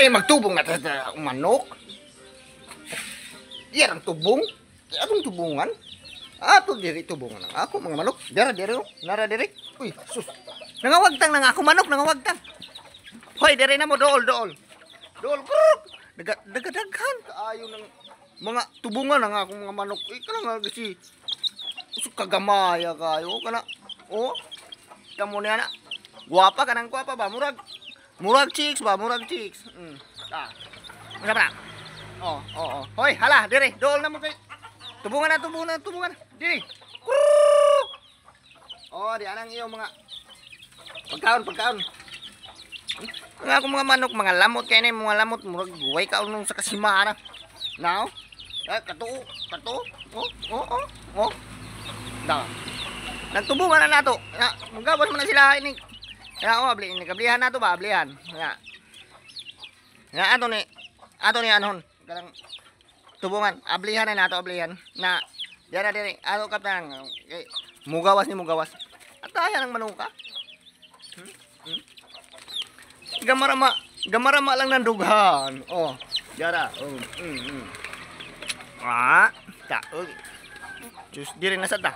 Ay magtubong na ta manok. Iya ang tubong. Atong tubungan. Ato diri tubungan. Ako mga manok. Diri oh. Nara diri. Uy, sus. Nangawagtang nang ako manok, nangawagtang. Hoy, diri na mo dool. Dool kruk. Dagadaghan kaayo ng mga tubungan ng akong mga manok. Kana nga kasi kagamaya kayo kana. Oh. Kamo niya na. Guwapa kanang guwapa ba? Murag chicks ba? Murag chicks. Ano ba? Oh. Hoy, hala, dire. Dool na mo kay. Tubungan na. Dire. Oh, di anang iyo mga pagkaon. Nga ako mga manok, mga lamot kay ni mga lamot murag guway ka unong sa kasimara. Now, kato. Oh. Da. Nagtubungan na nato. Magawas mo na sila ini. Nagablihan na to ba? Ablihan. Ato ni anon. Karang tubungan. Ablihan na nato, ablihan. Na, dira diri. Ato kaptang. Mugawas. At tayo ng manuka. Gamarama lang ng dughan. Oh, dira. Just diri na sa ta.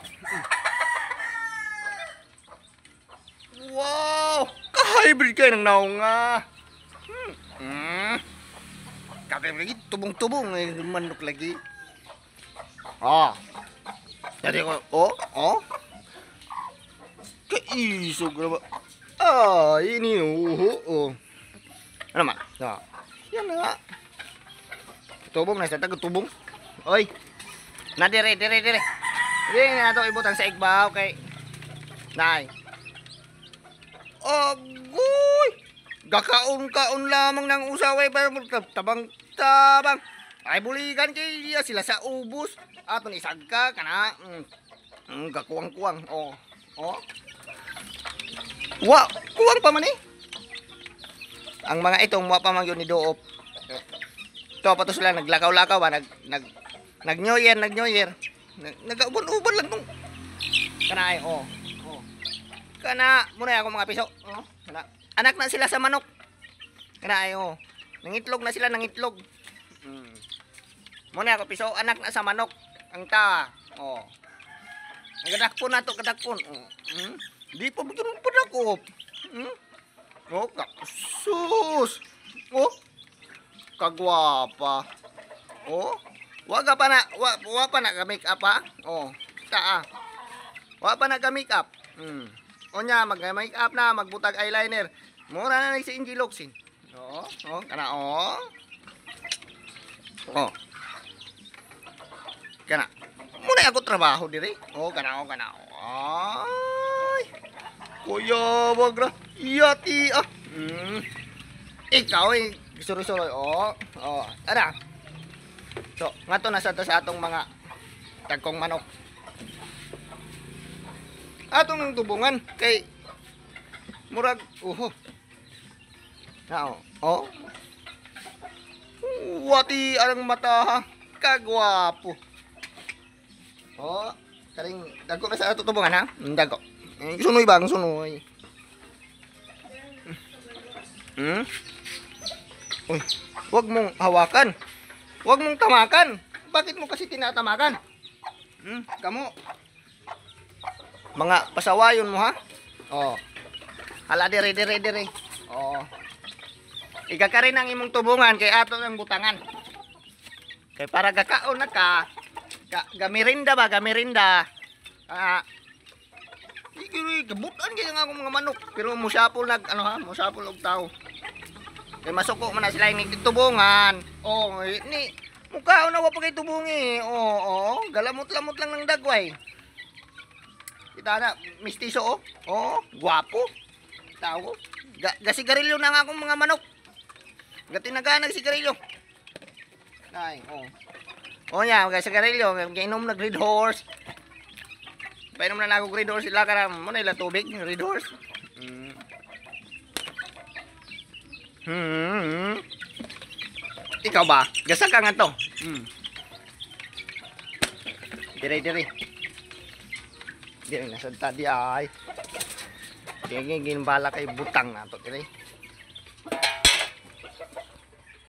Wow! Ka-hybrid kayo ng naong nga. Kakayang lagi, tubong-tubong. Manok lagi. Jadi ko, kaisog na ba? Ini Ano man? Yan na nga. Tubong na, sa tubong. Oy! Na dire. Hindi na ito ibutang sa igbaw kay Nay. Agoy! Gakaon-kaon lamang ng usaway para tabang-tabang. Ay buligan kay iya sila sa ubos. Ato ni sagka kana. Gakuwang-kuwang. Oh. Kuwang pa man eh. Ang mga itong wa pa man yun ni Doop. To pa to sila naglakaw-lakaw ba nag New Year. Nag-ubon-ubon lang tong. Kana ay Kana muna ako mga piso. Kana. Anak na sila sa manok. Kana ay nangitlog na sila. Muna ako piso, anak na sa manok. Ang ta. Nagadakpon na to, kadakpon. Di pa magkaroon pa dakop. Sus. Kagwapa. Wa pa na ka-make up ha. Wa pa na ka-make up. Onya mag-make up na, magbutag eyeliner. Mura na si Inji Locsin. Kana Kana. Muna ako trabaho diri. Kana. Ay. Kuya wagra. Yati Ikaw suru-suru. Ara. So, ngato na sa atong mga tagkong manok. Atong tubungan kay murag wati arang mata ha, kagwapo. Karing dagko na sa ato tubungan ha. Dagko. Sunoy bang sunoy. Uy, wag mong hawakan. Wag mong tamakan. Bakit mo kasi tinatamakan? Kamo mga pasawayon mo ha. Hala dire. Igakarin ang imong tubungan kay ato ang butangan. Kay para gakaon na ka. Gamirinda. Gabutan kaya nga akong mga manok. Pero musapol musapol og tao. Kay masuko man na sila yung tubungan. Ni mukha na wa pa kay tubungi. Galamot-lamot lang ng dagway. Kita na, mistiso guwapo. Tao. Gasigarilyo na nga akong mga manok. Gatinaga nagsigarilyo. Ay, gasigarilyo. Gainom nag Red Horse. Painom na ako Red Horse. Sila ka na, muna ila tubig, Red Horse. Ikaw ba? Gasa ka nga to. Dire. Dire na sa tadi ay. Kaya ginbala kay butang na to dire.